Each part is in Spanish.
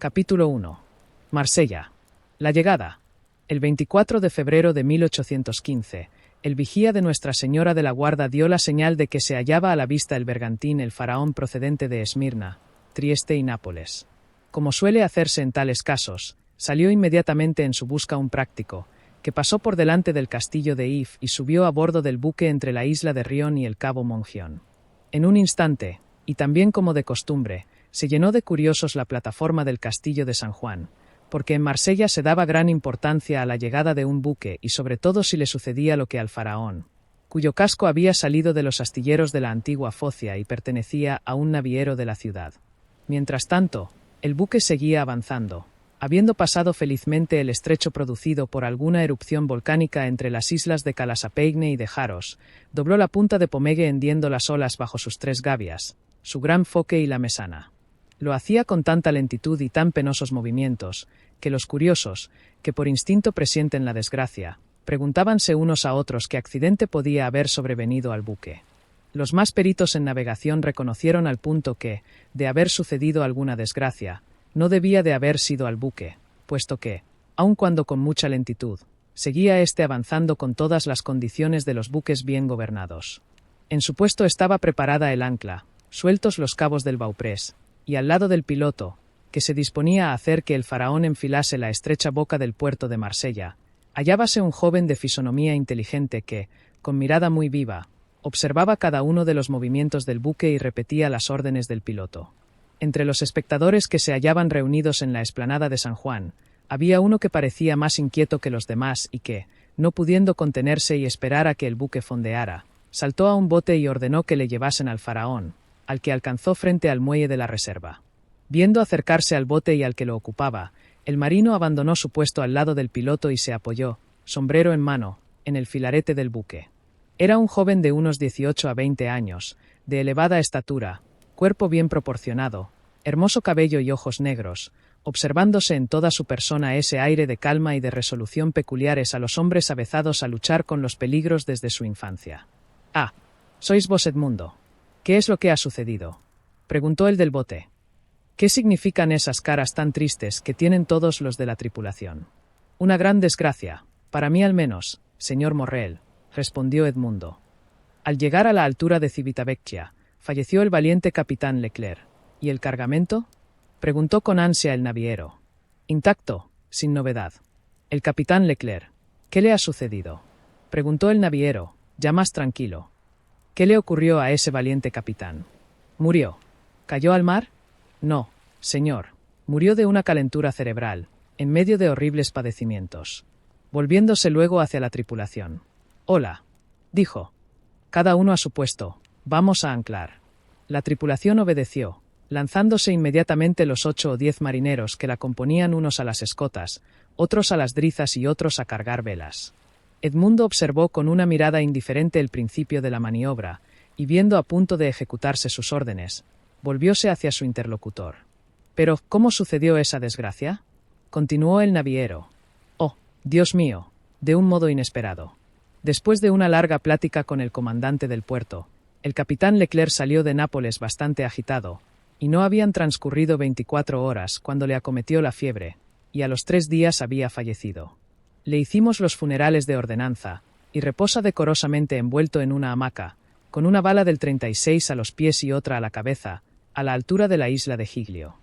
Capítulo 1. Marsella. La llegada. El 24 de febrero de 1815, el vigía de Nuestra Señora de la Guarda dio la señal de que se hallaba a la vista el bergantín El Faraón procedente de Esmirna, Trieste y Nápoles. Como suele hacerse en tales casos, salió inmediatamente en su busca un práctico, que pasó por delante del castillo de If y subió a bordo del buque entre la isla de Rion y el cabo Mongión. En un instante, y también como de costumbre, se llenó de curiosos la plataforma del castillo de San Juan, porque en Marsella se daba gran importancia a la llegada de un buque y sobre todo si le sucedía lo que al faraón, cuyo casco había salido de los astilleros de la antigua Focia y pertenecía a un naviero de la ciudad. Mientras tanto, el buque seguía avanzando, habiendo pasado felizmente el estrecho producido por alguna erupción volcánica entre las islas de Calasapeigne y de Jaros, dobló la punta de Pomegue hendiendo las olas bajo sus tres gavias, su gran foque y la mesana. Lo hacía con tanta lentitud y tan penosos movimientos, que los curiosos, que por instinto presienten la desgracia, preguntábanse unos a otros qué accidente podía haber sobrevenido al buque. Los más peritos en navegación reconocieron al punto que, de haber sucedido alguna desgracia, no debía de haber sido al buque, puesto que, aun cuando con mucha lentitud, seguía éste avanzando con todas las condiciones de los buques bien gobernados. En su puesto estaba preparada el ancla, sueltos los cabos del bauprés, y al lado del piloto, que se disponía a hacer que el faraón enfilase la estrecha boca del puerto de Marsella, hallábase un joven de fisonomía inteligente que, con mirada muy viva, observaba cada uno de los movimientos del buque y repetía las órdenes del piloto. Entre los espectadores que se hallaban reunidos en la explanada de San Juan, había uno que parecía más inquieto que los demás y que, no pudiendo contenerse y esperar a que el buque fondeara, saltó a un bote y ordenó que le llevasen al faraón, al que alcanzó frente al muelle de la reserva. Viendo acercarse al bote y al que lo ocupaba, el marino abandonó su puesto al lado del piloto y se apoyó, sombrero en mano, en el filarete del buque. Era un joven de unos 18 a 20 años, de elevada estatura, cuerpo bien proporcionado, hermoso cabello y ojos negros, observándose en toda su persona ese aire de calma y de resolución peculiares a los hombres avezados a luchar con los peligros desde su infancia. «Ah, sois vos, Edmundo. ¿Qué es lo que ha sucedido?», preguntó el del bote. «¿Qué significan esas caras tan tristes que tienen todos los de la tripulación?». «Una gran desgracia, para mí al menos, señor Morrel», respondió Edmundo. «Al llegar a la altura de Civitavecchia, falleció el valiente capitán Leclerc. ¿Y el cargamento?», preguntó con ansia el naviero. «Intacto, sin novedad». «El capitán Leclerc. ¿Qué le ha sucedido?», preguntó el naviero, ya más tranquilo. «¿Qué le ocurrió a ese valiente capitán?». «Murió». «¿Cayó al mar?». «No, señor. Murió de una calentura cerebral, en medio de horribles padecimientos». Volviéndose luego hacia la tripulación. «Hola», dijo. «Cada uno a su puesto. Vamos a anclar». La tripulación obedeció, lanzándose inmediatamente los 8 o 10 marineros que la componían, unos a las escotas, otros a las drizas y otros a cargar velas. Edmundo observó con una mirada indiferente el principio de la maniobra, y viendo a punto de ejecutarse sus órdenes, volvióse hacia su interlocutor. «Pero, ¿cómo sucedió esa desgracia?», continuó el naviero. «Oh, Dios mío, de un modo inesperado». Después de una larga plática con el comandante del puerto, el capitán Leclerc salió de Nápoles bastante agitado, y no habían transcurrido 24 horas cuando le acometió la fiebre, y a los 3 días había fallecido. Le hicimos los funerales de ordenanza, y reposa decorosamente envuelto en una hamaca, con una bala del 36 a los pies y otra a la cabeza, a la altura de la isla de Giglio.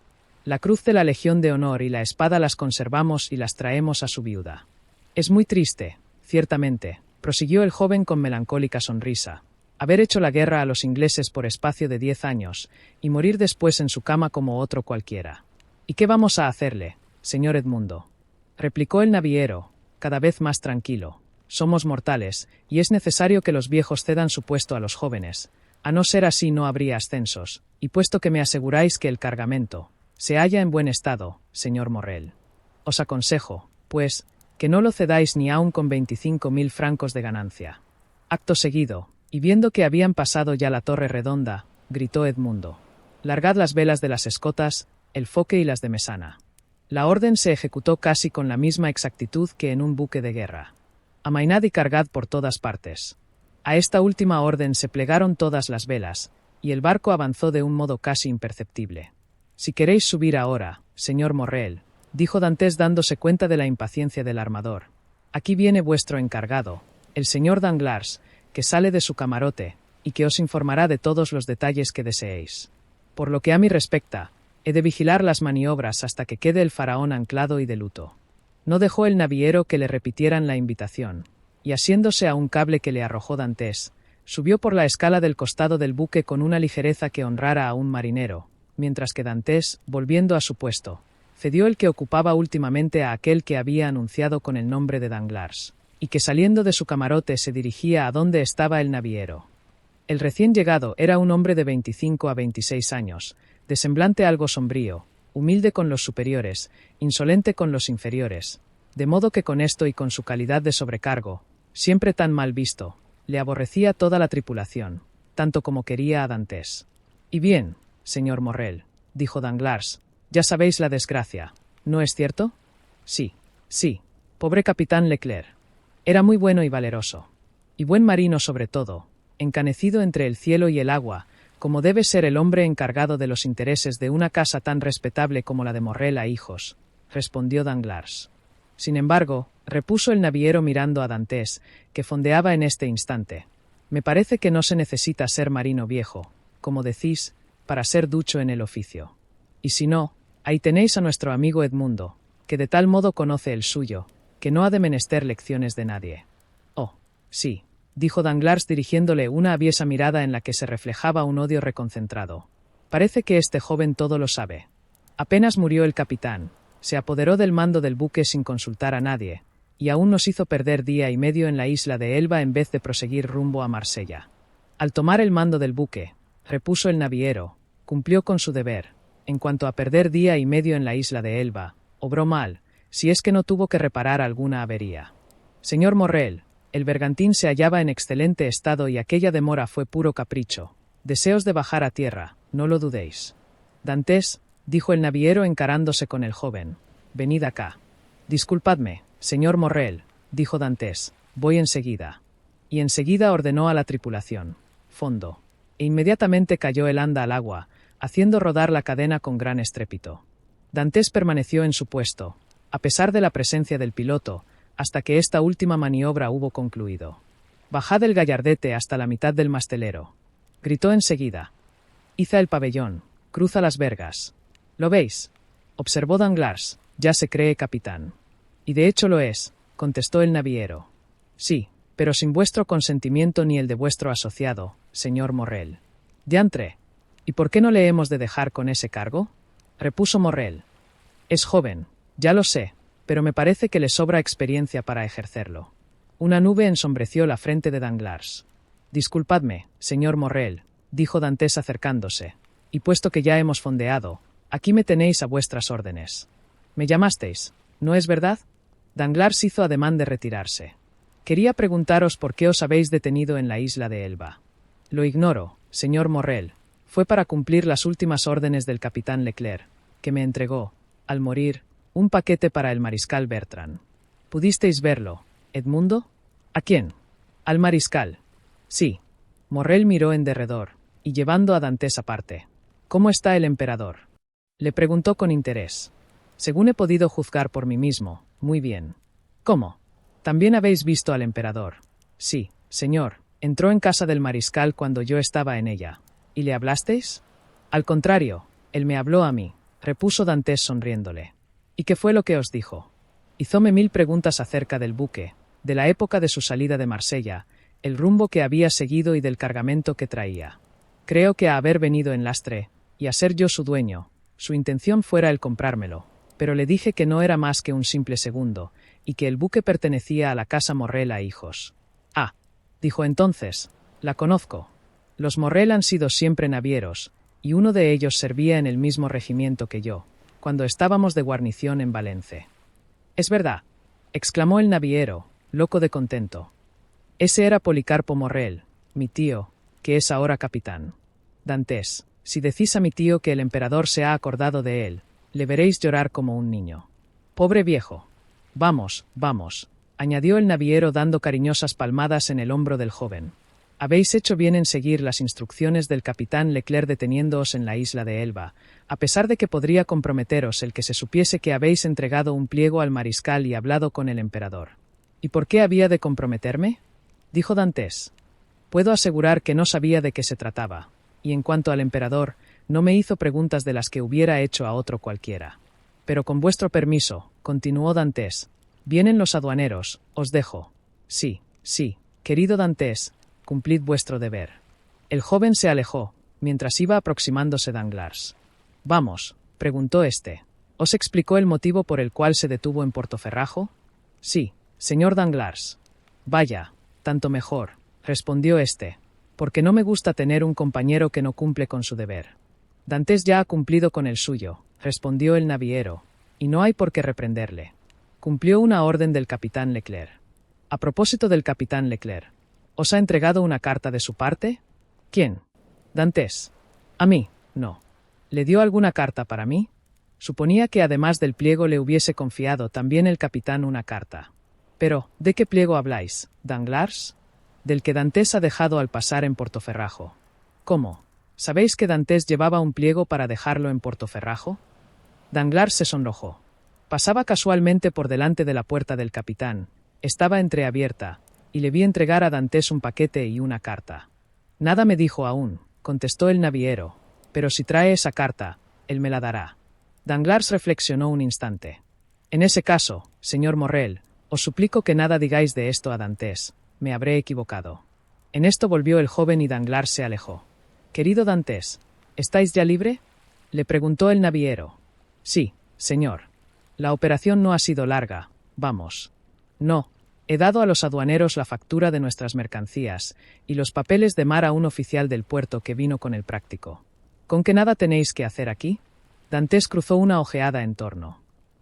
La cruz de la Legión de Honor y la espada las conservamos y las traemos a su viuda. Es muy triste, ciertamente, prosiguió el joven con melancólica sonrisa, haber hecho la guerra a los ingleses por espacio de 10 años, y morir después en su cama como otro cualquiera. «¿Y qué vamos a hacerle, señor Edmundo?», replicó el naviero, cada vez más tranquilo. «Somos mortales, y es necesario que los viejos cedan su puesto a los jóvenes. A no ser así no habría ascensos, y puesto que me aseguráis que el cargamento se halla en buen estado, señor Morrel, os aconsejo, pues, que no lo cedáis ni aun con 25.000 francos de ganancia». Acto seguido, y viendo que habían pasado ya la torre redonda, gritó Edmundo: «Largad las velas de las escotas, el foque y las de mesana». La orden se ejecutó casi con la misma exactitud que en un buque de guerra. «Amainad y cargad por todas partes». A esta última orden se plegaron todas las velas, y el barco avanzó de un modo casi imperceptible. Si queréis subir ahora, señor Morrel, dijo Dantes dándose cuenta de la impaciencia del armador. Aquí viene vuestro encargado, el señor Danglars, que sale de su camarote, y que os informará de todos los detalles que deseéis. Por lo que a mí respecta, he de vigilar las maniobras hasta que quede el faraón anclado y de luto. No dejó el naviero que le repitieran la invitación, y asiéndose a un cable que le arrojó Dantes, subió por la escala del costado del buque con una ligereza que honrara a un marinero, mientras que Dantes, volviendo a su puesto, cedió el que ocupaba últimamente a aquel que había anunciado con el nombre de Danglars, y que saliendo de su camarote se dirigía a donde estaba el naviero. El recién llegado era un hombre de 25 a 26 años, de semblante algo sombrío, humilde con los superiores, insolente con los inferiores, de modo que con esto y con su calidad de sobrecargo, siempre tan mal visto, le aborrecía toda la tripulación, tanto como quería a Dantes. «Y bien, señor Morrel», dijo Danglars, «ya sabéis la desgracia, ¿no es cierto?» «Sí, sí, pobre capitán Leclerc. Era muy bueno y valeroso. Y buen marino sobre todo, encanecido entre el cielo y el agua, como debe ser el hombre encargado de los intereses de una casa tan respetable como la de Morrel a hijos», respondió Danglars. «Sin embargo», repuso el naviero mirando a Dantes, que fondeaba en este instante, «me parece que no se necesita ser marino viejo, como decís, para ser ducho en el oficio. Y si no, ahí tenéis a nuestro amigo Edmundo, que de tal modo conoce el suyo, que no ha de menester lecciones de nadie». «Oh, sí», dijo Danglars dirigiéndole una aviesa mirada en la que se reflejaba un odio reconcentrado. «Parece que este joven todo lo sabe. Apenas murió el capitán, se apoderó del mando del buque sin consultar a nadie, y aún nos hizo perder día y medio en la isla de Elba en vez de proseguir rumbo a Marsella. Al tomar el mando del buque», repuso el naviero, «cumplió con su deber. En cuanto a perder día y medio en la isla de Elba, obró mal, si es que no tuvo que reparar alguna avería. Señor Morrel, el bergantín se hallaba en excelente estado y aquella demora fue puro capricho. Deseos de bajar a tierra, no lo dudéis». «Dantes», dijo el naviero encarándose con el joven, «venid acá». «Disculpadme, señor Morrel», dijo Dantes, «voy enseguida». Y enseguida ordenó a la tripulación, «fondo», e inmediatamente cayó el anda al agua, haciendo rodar la cadena con gran estrépito. Dantes permaneció en su puesto, a pesar de la presencia del piloto, hasta que esta última maniobra hubo concluido. «Bajad el gallardete hasta la mitad del mastelero», gritó enseguida. «Iza el pabellón, cruza las vergas». «¿Lo veis?», observó Danglars, «ya se cree capitán». «Y de hecho lo es», contestó el naviero. «Sí, pero sin vuestro consentimiento ni el de vuestro asociado, señor Morrel». «Diantre, ¿y por qué no le hemos de dejar con ese cargo?», repuso Morrel. «Es joven, ya lo sé, pero me parece que le sobra experiencia para ejercerlo». Una nube ensombreció la frente de Danglars. «Disculpadme, señor Morrel», dijo Dantes acercándose, «y puesto que ya hemos fondeado, aquí me tenéis a vuestras órdenes. Me llamasteis, ¿no es verdad?». Danglars hizo ademán de retirarse. «Quería preguntaros por qué os habéis detenido en la isla de Elba». «Lo ignoro, señor Morrel. Fue para cumplir las últimas órdenes del capitán Leclerc, que me entregó, al morir, un paquete para el mariscal Bertrand». «¿Pudisteis verlo, Edmundo?». «¿A quién?». «Al mariscal». «Sí». Morrel miró en derredor, y llevando a Dantes aparte. «¿Cómo está el emperador?», le preguntó con interés. «Según he podido juzgar por mí mismo, muy bien». «¿Cómo? ¿También habéis visto al emperador?». «Sí, señor, entró en casa del mariscal cuando yo estaba en ella». «¿Y le hablasteis?». «Al contrario, él me habló a mí», repuso Dantes sonriéndole. «¿Y qué fue lo que os dijo?». «Hizóme 1000 preguntas acerca del buque, de la época de su salida de Marsella, el rumbo que había seguido y del cargamento que traía. Creo que a haber venido en lastre, y a ser yo su dueño, su intención fuera el comprármelo, pero le dije que no era más que un simple segundo, y que el buque pertenecía a la casa Morrel a hijos». «Ah», dijo entonces, «la conozco. Los Morrel han sido siempre navieros, y uno de ellos servía en el mismo regimiento que yo, cuando estábamos de guarnición en Valence». «Es verdad», exclamó el naviero, loco de contento. «Ese era Policarpo Morrel, mi tío, que es ahora capitán. Dantes, si decís a mi tío que el emperador se ha acordado de él, le veréis llorar como un niño. Pobre viejo. Vamos, vamos», añadió el naviero dando cariñosas palmadas en el hombro del joven. Habéis hecho bien en seguir las instrucciones del capitán Leclerc deteniéndoos en la isla de Elba, a pesar de que podría comprometeros el que se supiese que habéis entregado un pliego al mariscal y hablado con el emperador. ¿Y por qué había de comprometerme?, dijo Dantes. Puedo asegurar que no sabía de qué se trataba, y en cuanto al emperador, no me hizo preguntas de las que hubiera hecho a otro cualquiera. Pero con vuestro permiso, continuó Dantes, vienen los aduaneros, os dejo. Sí, sí, querido Dantes, cumplid vuestro deber. El joven se alejó, mientras iba aproximándose Danglars. Vamos, preguntó éste. ¿Os explicó el motivo por el cual se detuvo en Portoferrajo? Sí, señor Danglars. Vaya, tanto mejor, respondió éste, porque no me gusta tener un compañero que no cumple con su deber. Dantes ya ha cumplido con el suyo, respondió el naviero, y no hay por qué reprenderle. Cumplió una orden del capitán Leclerc. A propósito del capitán Leclerc, ¿os ha entregado una carta de su parte? ¿Quién? Dantes. A mí, no. ¿Le dio alguna carta para mí? Suponía que además del pliego le hubiese confiado también el capitán una carta. Pero, ¿de qué pliego habláis, Danglars? Del que Dantes ha dejado al pasar en Portoferrajo. ¿Cómo? ¿Sabéis que Dantes llevaba un pliego para dejarlo en Portoferrajo? Danglars se sonrojó. Pasaba casualmente por delante de la puerta del capitán, estaba entreabierta, y le vi entregar a Dantes un paquete y una carta. Nada me dijo aún, contestó el naviero, pero si trae esa carta, él me la dará. Danglars reflexionó un instante. En ese caso, señor Morrel, os suplico que nada digáis de esto a Dantes, me habré equivocado. En esto volvió el joven y Danglars se alejó. Querido Dantes, ¿estáis ya libre?, le preguntó el naviero. Sí, señor. La operación no ha sido larga, vamos. No, he dado a los aduaneros la factura de nuestras mercancías y los papeles de mar a un oficial del puerto que vino con el práctico. ¿Con qué nada tenéis que hacer aquí? Dantes cruzó una ojeada en torno.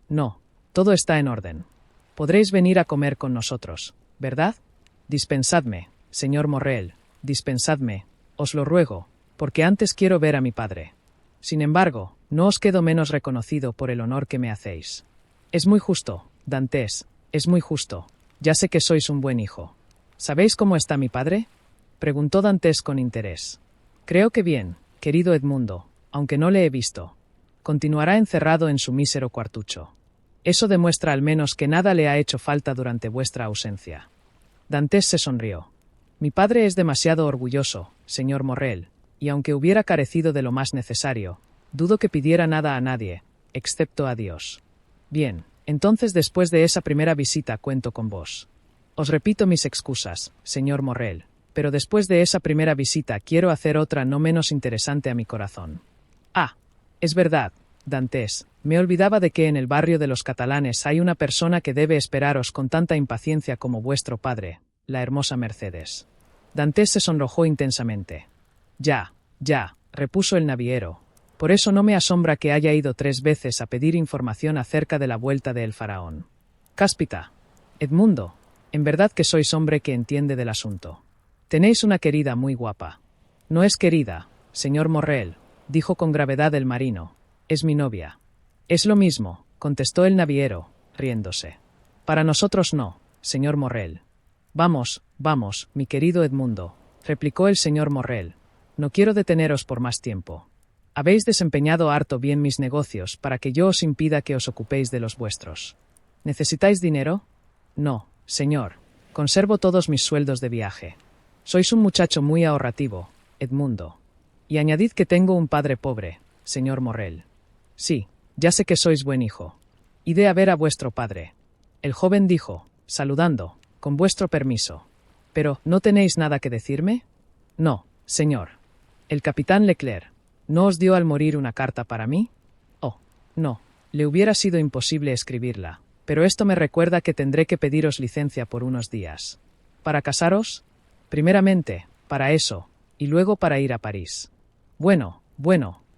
No, todo está en orden. Podréis venir a comer con nosotros, ¿verdad? Dispensadme, señor Morrel, dispensadme, os lo ruego, porque antes quiero ver a mi padre. Sin embargo, no os quedo menos reconocido por el honor que me hacéis. Es muy justo, Dantes, es muy justo. Ya sé que sois un buen hijo. ¿Sabéis cómo está mi padre?, preguntó Dantes con interés. Creo que bien, querido Edmundo, aunque no le he visto. Continuará encerrado en su mísero cuartucho. Eso demuestra al menos que nada le ha hecho falta durante vuestra ausencia. Dantes se sonrió. Mi padre es demasiado orgulloso, señor Morrel, y aunque hubiera carecido de lo más necesario, dudo que pidiera nada a nadie, excepto a Dios. Bien, entonces después de esa primera visita cuento con vos. Os repito mis excusas, señor Morrel, pero después de esa primera visita quiero hacer otra no menos interesante a mi corazón. Ah, es verdad, Dantes, me olvidaba de que en el barrio de los catalanes hay una persona que debe esperaros con tanta impaciencia como vuestro padre, la hermosa Mercedes. Dantes se sonrojó intensamente. Ya, repuso el naviero. Por eso no me asombra que haya ido 3 veces a pedir información acerca de la vuelta del faraón. Cáspita. Edmundo, en verdad que sois hombre que entiende del asunto. Tenéis una querida muy guapa. No es querida, señor Morrel, dijo con gravedad el marino. Es mi novia. Es lo mismo, contestó el naviero, riéndose. Para nosotros no, señor Morrel. Vamos, mi querido Edmundo, replicó el señor Morrel. No quiero deteneros por más tiempo. Habéis desempeñado harto bien mis negocios para que yo os impida que os ocupéis de los vuestros. ¿Necesitáis dinero? No, señor. Conservo todos mis sueldos de viaje. Sois un muchacho muy ahorrativo, Edmundo. Y añadid que tengo un padre pobre, señor Morrel. Sí, ya sé que sois buen hijo. Id a ver a vuestro padre. El joven dijo, saludando, con vuestro permiso. Pero, ¿no tenéis nada que decirme? No, señor. El capitán Leclerc, ¿no os dio al morir una carta para mí? Oh, no, le hubiera sido imposible escribirla, pero esto me recuerda que tendré que pediros licencia por unos días. ¿Para casaros? Primeramente, para eso, y luego para ir a París. Bueno,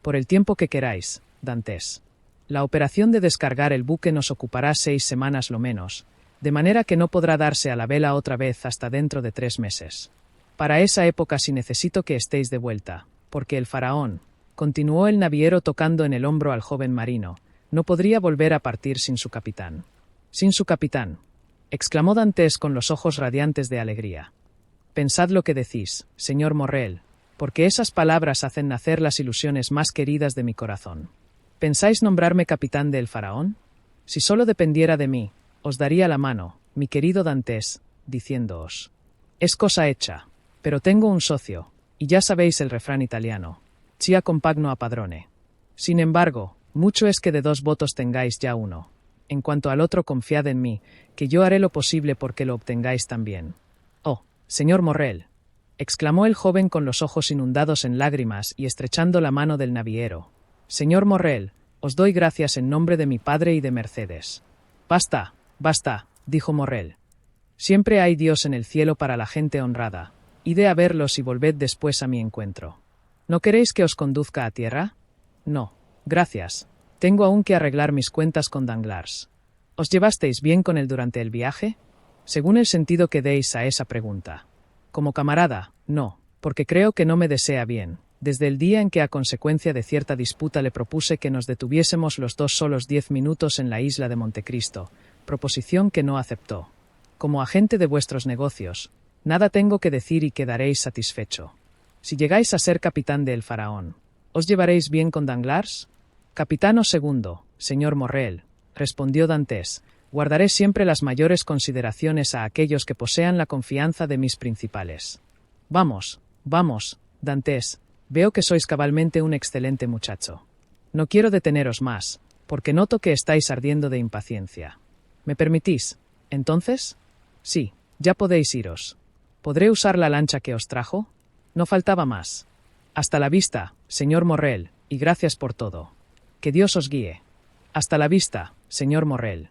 por el tiempo que queráis, Dantes. La operación de descargar el buque nos ocupará 6 semanas lo menos, de manera que no podrá darse a la vela otra vez hasta dentro de 3 meses. Para esa época sí necesito que estéis de vuelta, porque el faraón, continuó el naviero tocando en el hombro al joven marino, no podría volver a partir sin su capitán. Sin su capitán, exclamó Dantes con los ojos radiantes de alegría. Pensad lo que decís, señor Morrel, porque esas palabras hacen nacer las ilusiones más queridas de mi corazón. ¿Pensáis nombrarme capitán del Faraón? Si solo dependiera de mí, os daría la mano, mi querido Dantes, diciéndoos: es cosa hecha, pero tengo un socio, y ya sabéis el refrán italiano: Cia compagno a padrone. Sin embargo, mucho es que de 2 votos tengáis ya uno. En cuanto al otro, confiad en mí, que yo haré lo posible porque lo obtengáis también. Oh, señor Morrel, exclamó el joven con los ojos inundados en lágrimas y estrechando la mano del naviero. Señor Morrel, os doy gracias en nombre de mi padre y de Mercedes. Basta, basta, dijo Morrel. Siempre hay Dios en el cielo para la gente honrada. Id a verlos y volved después a mi encuentro. ¿No queréis que os conduzca a tierra? No, gracias. Tengo aún que arreglar mis cuentas con Danglars. ¿Os llevasteis bien con él durante el viaje? Según el sentido que deis a esa pregunta. Como camarada, no, porque creo que no me desea bien, desde el día en que a consecuencia de cierta disputa le propuse que nos detuviésemos los 2 solos 10 minutos en la isla de Montecristo, proposición que no aceptó. Como agente de vuestros negocios, nada tengo que decir y quedaréis satisfecho. Si llegáis a ser capitán del Faraón, ¿os llevaréis bien con Danglars? Capitano segundo, señor Morrel, respondió Dantes, guardaré siempre las mayores consideraciones a aquellos que posean la confianza de mis principales. Vamos, vamos, Dantes, veo que sois cabalmente un excelente muchacho. No quiero deteneros más, porque noto que estáis ardiendo de impaciencia. ¿Me permitís, entonces? Sí, ya podéis iros. ¿Podré usar la lancha que os trajo? No faltaba más. Hasta la vista, señor Morrel, y gracias por todo. Que Dios os guíe. Hasta la vista, señor Morrel.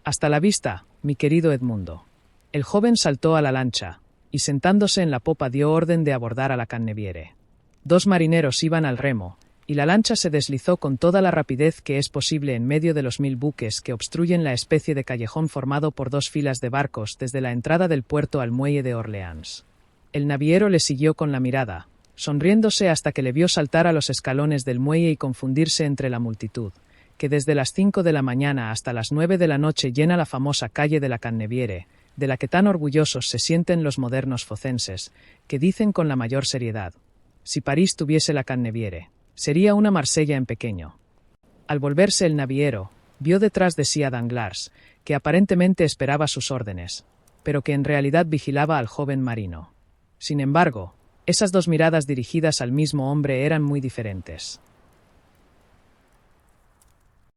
Hasta la vista, mi querido Edmundo. El joven saltó a la lancha, y sentándose en la popa dio orden de abordar a la Cannebiere. 2 marineros iban al remo, y la lancha se deslizó con toda la rapidez que es posible en medio de los 1000 buques que obstruyen la especie de callejón formado por 2 filas de barcos desde la entrada del puerto al muelle de Orleans. El naviero le siguió con la mirada, sonriéndose hasta que le vio saltar a los escalones del muelle y confundirse entre la multitud, que desde las 5 de la mañana hasta las 9 de la noche llena la famosa calle de la Cannebiere, de la que tan orgullosos se sienten los modernos focenses, que dicen con la mayor seriedad: si París tuviese la Cannebiere, sería una Marsella en pequeño. Al volverse el naviero, vio detrás de sí a Danglars, que aparentemente esperaba sus órdenes, pero que en realidad vigilaba al joven marino. Sin embargo, esas 2 miradas dirigidas al mismo hombre eran muy diferentes.